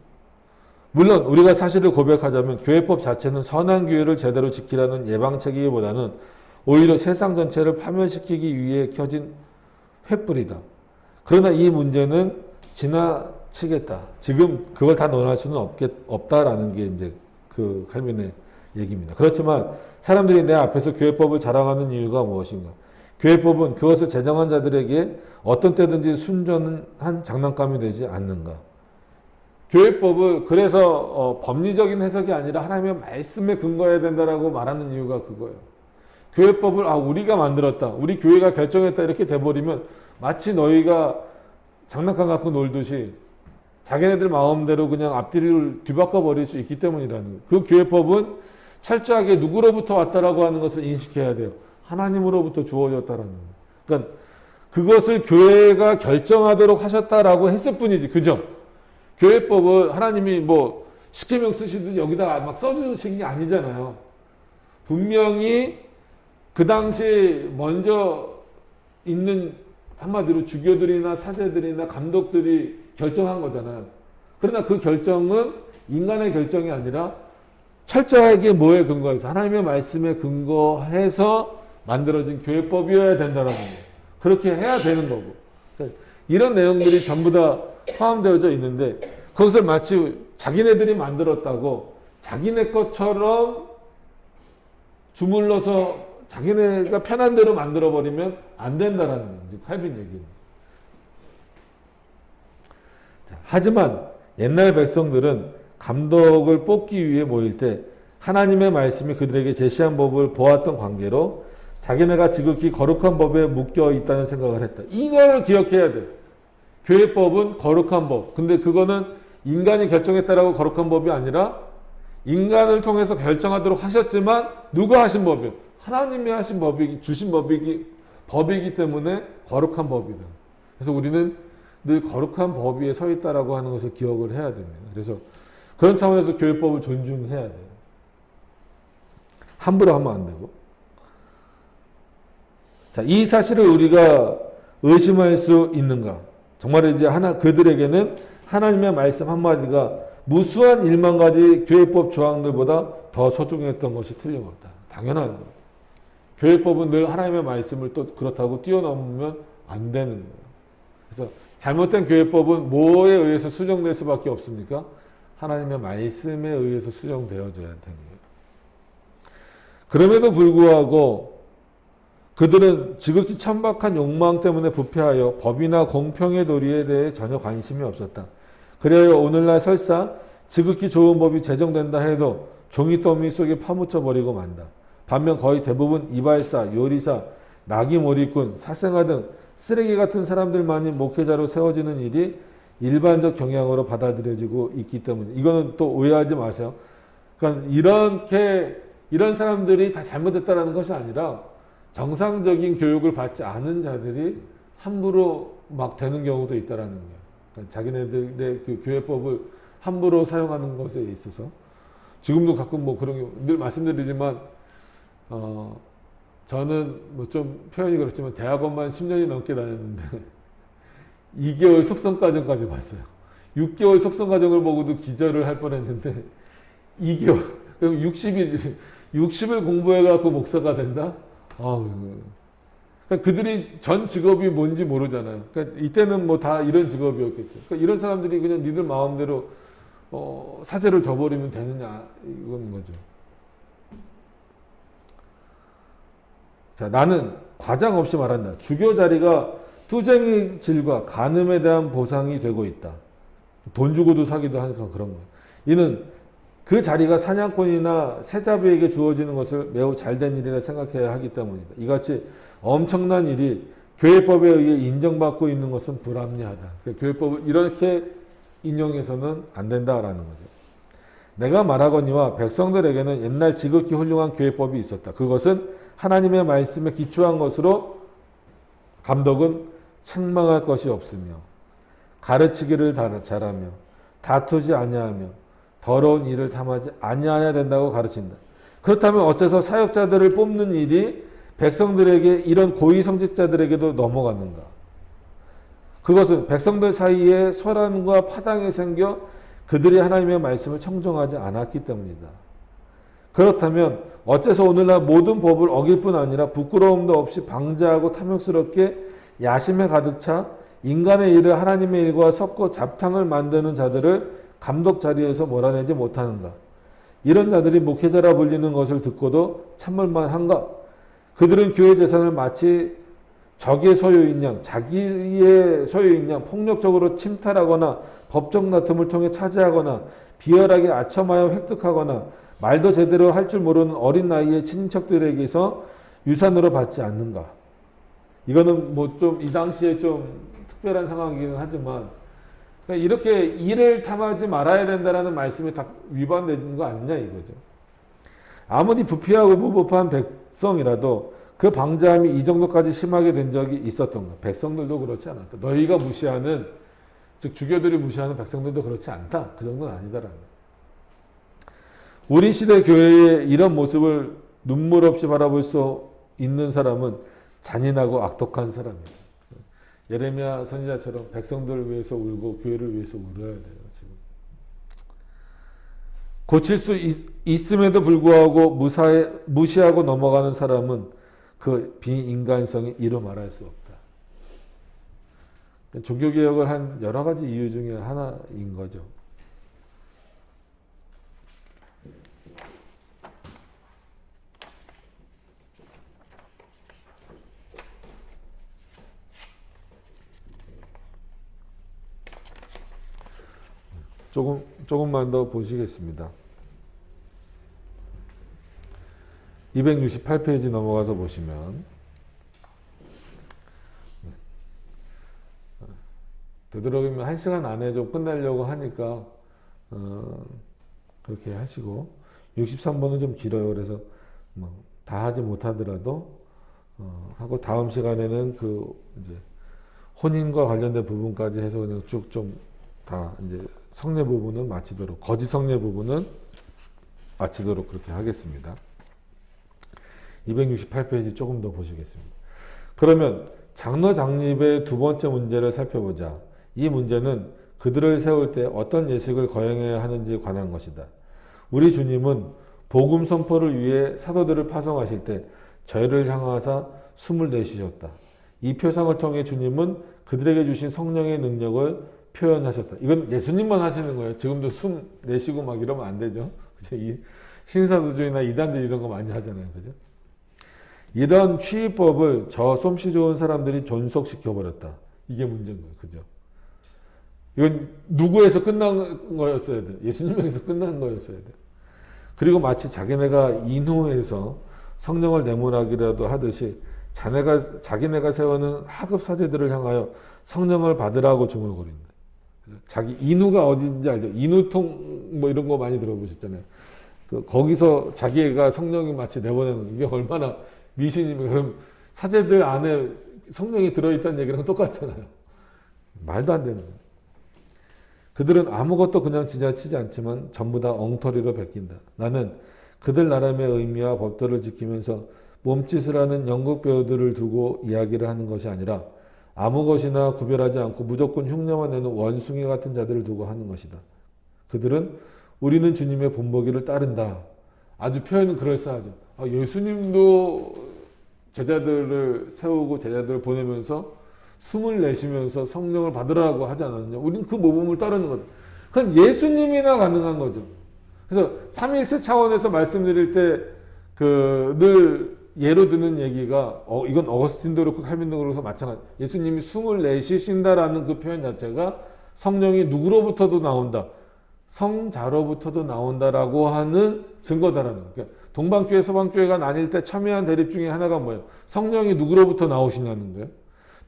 물론 우리가 사실을 고백하자면 교회법 자체는 선한 교회를 제대로 지키라는 예방책이기보다는 오히려 세상 전체를 파멸시키기 위해 켜진 횃불이다. 그러나 이 문제는 지나치겠다. 지금 그걸 다 논할 수는 없다라는 게 이제 그 칼빈의 얘기입니다. 그렇지만 사람들이 내 앞에서 교회법을 자랑하는 이유가 무엇인가? 교회법은 그것을 제정한 자들에게 어떤 때든지 순전한 장난감이 되지 않는가? 교회법을 그래서 법리적인 해석이 아니라 하나님의 말씀에 근거해야 된다라고 말하는 이유가 그거예요. 교회법을 우리가 만들었다, 우리 교회가 결정했다 이렇게 돼버리면 마치 너희가 장난감 갖고 놀듯이 자기네들 마음대로 그냥 앞뒤를 뒤바꿔 버릴 수 있기 때문이라는 거예요. 그 교회법은 철저하게 누구로부터 왔다라고 하는 것을 인식해야 돼요. 하나님으로부터 주어졌다라는 거예요. 그러니까 그것을 교회가 결정하도록 하셨다라고 했을 뿐이지, 그죠? 교회법을 하나님이 뭐 십계명 쓰시듯 여기다 막 써주신 게 아니잖아요. 분명히 그 당시 먼저 있는 한마디로 주교들이나 사제들이나 감독들이 결정한 거잖아요. 그러나 그 결정은 인간의 결정이 아니라 철저하게 뭐에 근거해서 하나님의 말씀에 근거해서 만들어진 교회법이어야 된다는 거예요. 그렇게 해야 되는 거고. 이런 내용들이 전부 다 포함되어져 있는데 그것을 마치 자기네들이 만들었다고 자기네 것처럼 주물러서 자기네가 편한 대로 만들어버리면 안 된다라는 거예요. 칼빈 얘기는. 하지만 옛날 백성들은 감독을 뽑기 위해 모일 때 하나님의 말씀이 그들에게 제시한 법을 보았던 관계로 자기네가 지극히 거룩한 법에 묶여 있다는 생각을 했다. 이걸 기억해야 돼. 교회법은 거룩한 법. 근데 그거는 인간이 결정했다라고 거룩한 법이 아니라 인간을 통해서 결정하도록 하셨지만 누가 하신 법이에요? 하나님이 하신 법이기, 주신 법이기 때문에 거룩한 법이다. 그래서 우리는 늘 거룩한 법 위에 서 있다라고 하는 것을 기억을 해야 됩니다. 그래서 그런 차원에서 교회법을 존중해야 돼요. 함부로 하면 안 되고. 자, 이 사실을 우리가 의심할 수 있는가? 정말 이제 그들에게는 하나님의 말씀 한마디가 무수한 1만 가지 교회법 조항들보다 더 소중했던 것이 틀림없다. 당연한 거예요. 교회법은 늘 하나님의 말씀을 또 그렇다고 뛰어넘으면 안 되는 거예요. 그래서 잘못된 교회법은 뭐에 의해서 수정될 수밖에 없습니까? 하나님의 말씀에 의해서 수정되어져야 되는 거예요. 그럼에도 불구하고 그들은 지극히 천박한 욕망 때문에 부패하여 법이나 공평의 도리에 대해 전혀 관심이 없었다. 그래야 오늘날 설사 지극히 좋은 법이 제정된다 해도 종이더미 속에 파묻혀 버리고 만다. 반면 거의 대부분 이발사, 요리사, 나귀몰이꾼, 사생아 등 쓰레기 같은 사람들만이 목회자로 세워지는 일이 일반적 경향으로 받아들여지고 있기 때문에 이거는 또 오해하지 마세요. 그러니까 이런 사람들이 다 잘못했다라는 것이 아니라 정상적인 교육을 받지 않은 자들이 함부로 막 되는 경우도 있다라는 거예요. 그러니까 자기네들의 그 교회법을 함부로 사용하는 것에 있어서 지금도 가끔 뭐 그런 경우 늘 말씀드리지만 저는 뭐 좀 표현이 그렇지만 대학원만 10년이 넘게 다녔는데 2개월 속성과정까지 봤어요. 6개월 속성과정을 보고도 기절을 할 뻔했는데 2개월, 그럼 60일 공부해갖고 목사가 된다? 그러니까 그들이 전 직업이 뭔지 모르잖아요. 그러니까 이때는 뭐 다 이런 직업이었겠죠. 그러니까 이런 사람들이 그냥 니들 마음대로 사제를 줘버리면 되느냐 이건 거죠. 자, 나는 과장 없이 말한다. 주교 자리가 투쟁의 질과 간음에 대한 보상이 되고 있다. 돈 주고도 사기도 하니까 그런 거예요. 이는 그 자리가 사냥꾼이나 세자비에게 주어지는 것을 매우 잘된 일이라 생각해야 하기 때문이다. 이같이 엄청난 일이 교회법에 의해 인정받고 있는 것은 불합리하다. 교회법을 이렇게 인용해서는 안 된다라는 거죠. 내가 말하거니와 백성들에게는 옛날 지극히 훌륭한 교회법이 있었다. 그것은 하나님의 말씀에 기초한 것으로 감독은 책망할 것이 없으며 가르치기를 잘하며 다투지 아니하며 더러운 일을 탐하지 아니하여야 된다고 가르친다. 그렇다면 어째서 사역자들을 뽑는 일이 백성들에게 이런 고위 성직자들에게도 넘어갔는가? 그것은 백성들 사이에 소란과 파당이 생겨 그들이 하나님의 말씀을 청정하지 않았기 때문이다. 그렇다면 어째서 오늘날 모든 법을 어길 뿐 아니라 부끄러움도 없이 방자하고 탐욕스럽게 야심에 가득 차 인간의 일을 하나님의 일과 섞어 잡탕을 만드는 자들을 감독 자리에서 몰아내지 못하는가? 이런 자들이 목회자라 불리는 것을 듣고도 참을만 한가? 그들은 교회 재산을 마치 적의 소유인 양, 자기의 소유인 양 폭력적으로 침탈하거나 법정 다툼을 통해 차지하거나 비열하게 아첨하여 획득하거나 말도 제대로 할 줄 모르는 어린 나이의 친인척들에게서 유산으로 받지 않는가? 이거는 뭐 좀 이 당시에 좀 특별한 상황이기는 하지만 그러니까 이렇게 이를 탐하지 말아야 된다라는 말씀이 다 위반되는 거 아니냐 이거죠. 아무리 부패하고 무법한 백성이라도 그 방자함이 이 정도까지 심하게 된 적이 있었던가? 백성들도 그렇지 않았다. 너희가 무시하는, 즉 주교들이 무시하는 백성들도 그렇지 않다. 그 정도는 아니다라는. 우리 시대 교회의 이런 모습을 눈물 없이 바라볼 수 있는 사람은 잔인하고 악독한 사람이에요. 예레미야 선지자처럼 백성들을 위해서 울고 교회를 위해서 울어야 돼요. 지금. 고칠 수 있음에도 불구하고 무시하고 넘어가는 사람은 그 비인간성이 이루 말할 수 없다. 종교개혁을 한 여러 가지 이유 중에 하나인 거죠. 조금만 더 보시겠습니다. 268페이지 넘어가서 보시면 되도록이면 1시간 안에 좀 끝내려고 하니까 그렇게 하시고 63번은 좀 길어요. 그래서 뭐 다 하지 못하더라도 하고 다음 시간에는 그 이제 혼인과 관련된 부분까지 해서 그냥 쭉 좀 다 이제 성례 부분은 마치도록, 거짓 성례 부분은 마치도록 그렇게 하겠습니다. 268페이지 조금 더 보시겠습니다. 그러면 장로 장립의 두 번째 문제를 살펴보자. 이 문제는 그들을 세울 때 어떤 예식을 거행해야 하는지에 관한 것이다. 우리 주님은 복음 선포를 위해 사도들을 파송하실 때 저희를 향하사 숨을 내쉬셨다. 이 표상을 통해 주님은 그들에게 주신 성령의 능력을 표현하셨다. 이건 예수님만 하시는 거예요. 지금도 숨 내쉬고 막 이러면 안 되죠. 그죠? 이 신사도주의나 이단들 이런 거 많이 하잖아요. 그죠? 이런 취의법을 저 솜씨 좋은 사람들이 존속시켜버렸다. 이게 문제인 거예요. 그죠? 이건 누구에서 끝난 거였어야 돼. 예수님에게서 끝난 거였어야 돼. 그리고 마치 자기네가 인후에서 성령을 내몰하기라도 하듯이 자기네가 세우는 하급 사제들을 향하여 성령을 받으라고 중얼거린다. 자기 인후가 어딘지 알죠? 인후통 뭐 이런 거 많이 들어보셨잖아요. 거기서 자기가 성령이 마치 내보내는 이게 얼마나 미신이면 그럼 사제들 안에 성령이 들어있다는 얘기랑 똑같잖아요. 말도 안 되는 거예요. 그들은 아무것도 그냥 지나치지 않지만 전부 다 엉터리로 베낀다. 나는 그들 나름의 의미와 법도를 지키면서 몸짓을 하는 연극 배우들을 두고 이야기를 하는 것이 아니라 아무 것이나 구별하지 않고 무조건 흉내만 내는 원숭이 같은 자들을 두고 하는 것이다. 그들은 우리는 주님의 본보기를 따른다. 아주 표현은 그럴싸하죠. 예수님도 제자들을 세우고 제자들을 보내면서 숨을 내쉬면서 성령을 받으라고 하지 않았느냐. 우리는 그 모범을 따르는 거죠. 그건 예수님이나 가능한 거죠. 그래서 삼위일체 차원에서 말씀드릴 때 늘 예로 드는 얘기가 이건 어거스틴도 그렇고 칼빈도 그렇고 마찬가지. 예수님이 숨을 내쉬신다라는 그 표현 자체가 성령이 누구로부터도 나온다. 성자로부터도 나온다라고 하는 증거다라는 거예요. 그러니까 동방교회 서방교회가 나뉠 때 첨예한 대립 중에 하나가 뭐예요? 성령이 누구로부터 나오시냐는 거예요.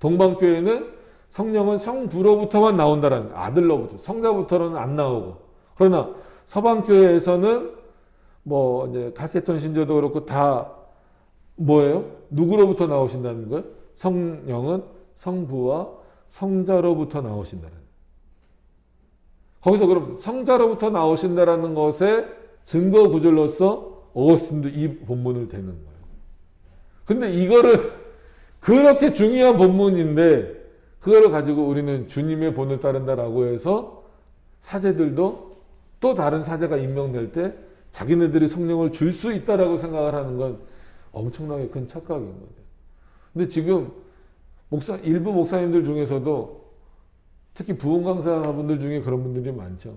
동방교회는 성령은 성부로부터만 나온다라는 거예요. 아들로부터. 성자부터는 안 나오고. 그러나 서방교회에서는 뭐 이제 칼케톤 신조도 그렇고 다 뭐예요? 누구로부터 나오신다는 거예요? 성령은 성부와 성자로부터 나오신다는 거예요. 거기서 그럼 성자로부터 나오신다라는 것의 증거 구절로서 어거스틴도 이 본문을 대는 거예요. 근데 이거를 그렇게 중요한 본문인데 그거를 가지고 우리는 주님의 본을 따른다라고 해서 사제들도 또 다른 사제가 임명될 때 자기네들이 성령을 줄 수 있다라고 생각을 하는 건 엄청나게 큰 착각인 거죠. 근데 지금 일부 목사님들 중에서도 특히 부흥 강사분들 중에 그런 분들이 많죠.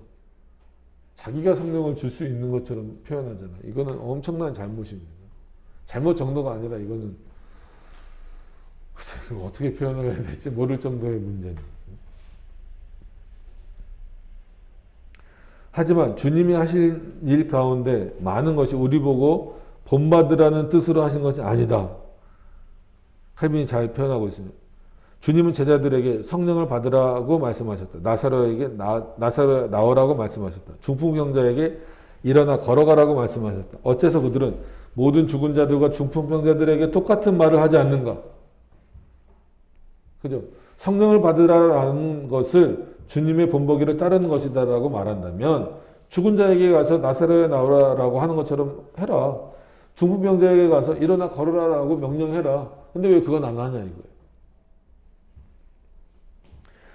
자기가 성령을 줄 수 있는 것처럼 표현하잖아. 이거는 엄청난 잘못입니다. 잘못 정도가 아니라 이거는 글쎄, 이걸 어떻게 표현을 해야 될지 모를 정도의 문제입니다. 하지만 주님이 하신 일 가운데 많은 것이 우리 보고 본받으라는 뜻으로 하신 것이 아니다. 칼빈이 잘 표현하고 있습니다. 주님은 제자들에게 성령을 받으라고 말씀하셨다. 나사로에게 나사로 나오라고 말씀하셨다. 중풍병자에게 일어나 걸어가라고 말씀하셨다. 어째서 그들은 모든 죽은 자들과 중풍병자들에게 똑같은 말을 하지 않는가? 그죠? 성령을 받으라는 것을 주님의 본보기를 따르는 것이다라고 말한다면 죽은 자에게 가서 나사로에 나오라라고 하는 것처럼 해라. 중풍병자에게 가서 일어나 걸으라라고 명령해라. 근데 왜 그건 안 하냐 이거예요.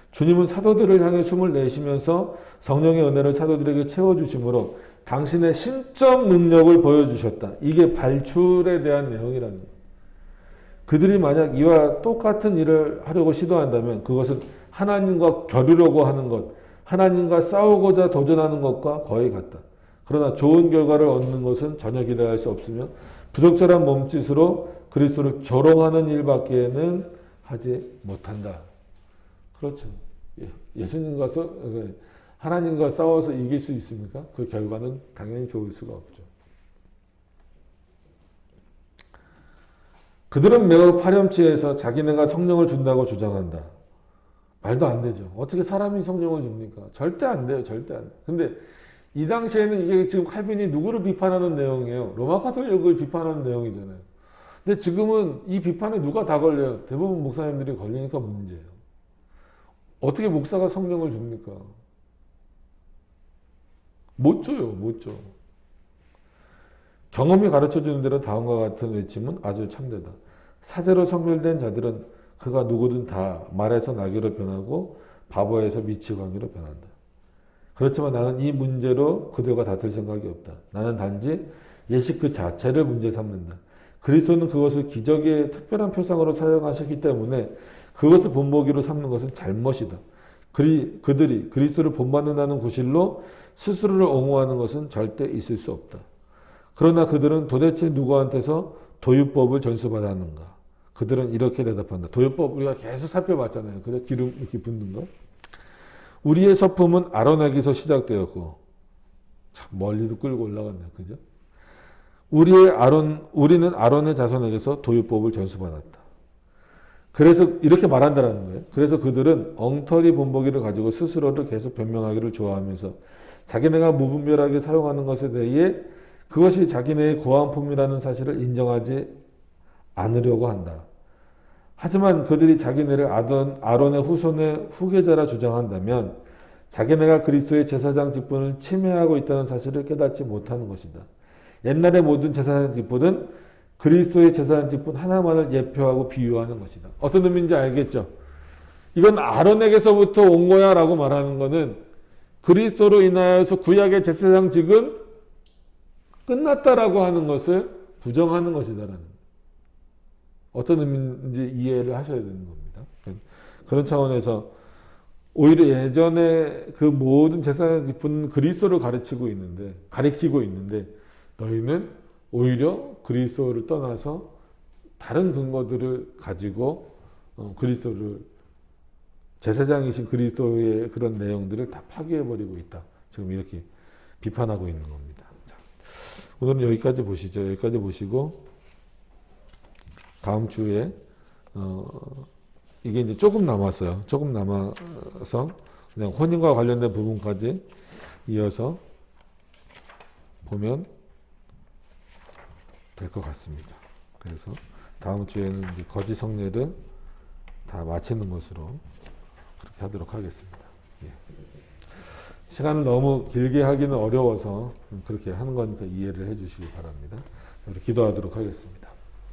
주님은 사도들을 향해 숨을 내쉬면서 성령의 은혜를 사도들에게 채워주심으로 당신의 신적 능력을 보여주셨다. 이게 발출에 대한 내용이라는 거예요. 그들이 만약 이와 똑같은 일을 하려고 시도한다면 그것은 하나님과 겨루려고 하는 것, 하나님과 싸우고자 도전하는 것과 거의 같다. 그러나 좋은 결과를 얻는 것은 전혀 기대할 수 없으며 부적절한 몸짓으로 그리스도를 조롱하는 일밖에는 하지 못한다. 그렇죠. 예수님과 하나님과 싸워서 이길 수 있습니까? 그 결과는 당연히 좋을 수가 없죠. 그들은 매우 파렴치해서 자기네가 성령을 준다고 주장한다. 말도 안 되죠. 어떻게 사람이 성령을 줍니까? 절대 안 돼요. 절대 안 돼요. 근데 이 당시에는 이게 지금 칼빈이 누구를 비판하는 내용이에요? 로마 가톨릭을 비판하는 내용이잖아요. 근데 지금은 이 비판에 누가 다 걸려요? 대부분 목사님들이 걸리니까 문제예요. 어떻게 목사가 성령을 줍니까? 못 줘요. 못 줘. 경험이 가르쳐주는 대로 다음과 같은 외침은 아주 참되다. 사제로 성별된 자들은 그가 누구든 다 말에서 나귀로 변하고 바보에서 미치광이로 변한다. 그렇지만 나는 이 문제로 그들과 다툴 생각이 없다. 나는 단지 예식 그 자체를 문제 삼는다. 그리스도는 그것을 기적의 특별한 표상으로 사용하셨기 때문에 그것을 본보기로 삼는 것은 잘못이다. 그들이 그리스도를 본받는다는 구실로 스스로를 옹호하는 것은 절대 있을 수 없다. 그러나 그들은 도대체 누구한테서 도유법을 전수받았는가? 그들은 이렇게 대답한다. 도유법 우리가 계속 살펴봤잖아요. 그죠? 기름 이렇게 붓는 거. 우리의 서품은 아론에게서 시작되었고, 참 멀리도 끌고 올라갔네요. 그죠? 우리는 아론의 자손에게서 도유법을 전수받았다. 그래서 이렇게 말한다는 거예요. 그래서 그들은 엉터리 본보기를 가지고 스스로를 계속 변명하기를 좋아하면서 자기네가 무분별하게 사용하는 것에 대해 그것이 자기네의 고안품이라는 사실을 인정하지 않으려고 한다. 하지만 그들이 자기네를 아론의 후손의 후계자라 주장한다면 자기네가 그리스도의 제사장 직분을 침해하고 있다는 사실을 깨닫지 못하는 것이다. 옛날의 모든 제사장 직분은 그리스도의 제사장 직분 하나만을 예표하고 비유하는 것이다. 어떤 의미인지 알겠죠? 이건 아론에게서부터 온 거야 라고 말하는 것은 그리스도로 인하여서 구약의 제사장직은 끝났다라고 하는 것을 부정하는 것이다라는 어떤 의미인지 이해를 하셔야 되는 겁니다. 그런 차원에서 오히려 예전에 그 모든 제사장 직분은 그리스도를 가리키고 있는데 너희는 오히려 그리스도를 떠나서 다른 근거들을 가지고 그리스도를 제사장이신 그리스도의 그런 내용들을 다 파괴해버리고 있다. 지금 이렇게 비판하고 있는 겁니다. 자, 오늘은 여기까지 보시죠. 여기까지 보시고 다음 주에 이게 이제 조금 남았어요. 조금 남아서 그냥 혼인과 관련된 부분까지 이어서 보면 될 것 같습니다. 그래서 다음 주에는 이제 거짓 성례를 다 마치는 것으로 그렇게 하도록 하겠습니다. 예. 시간을 너무 길게 하기는 어려워서 그렇게 하는 거니까 이해를 해 주시기 바랍니다. 우리 기도하도록 하겠습니다.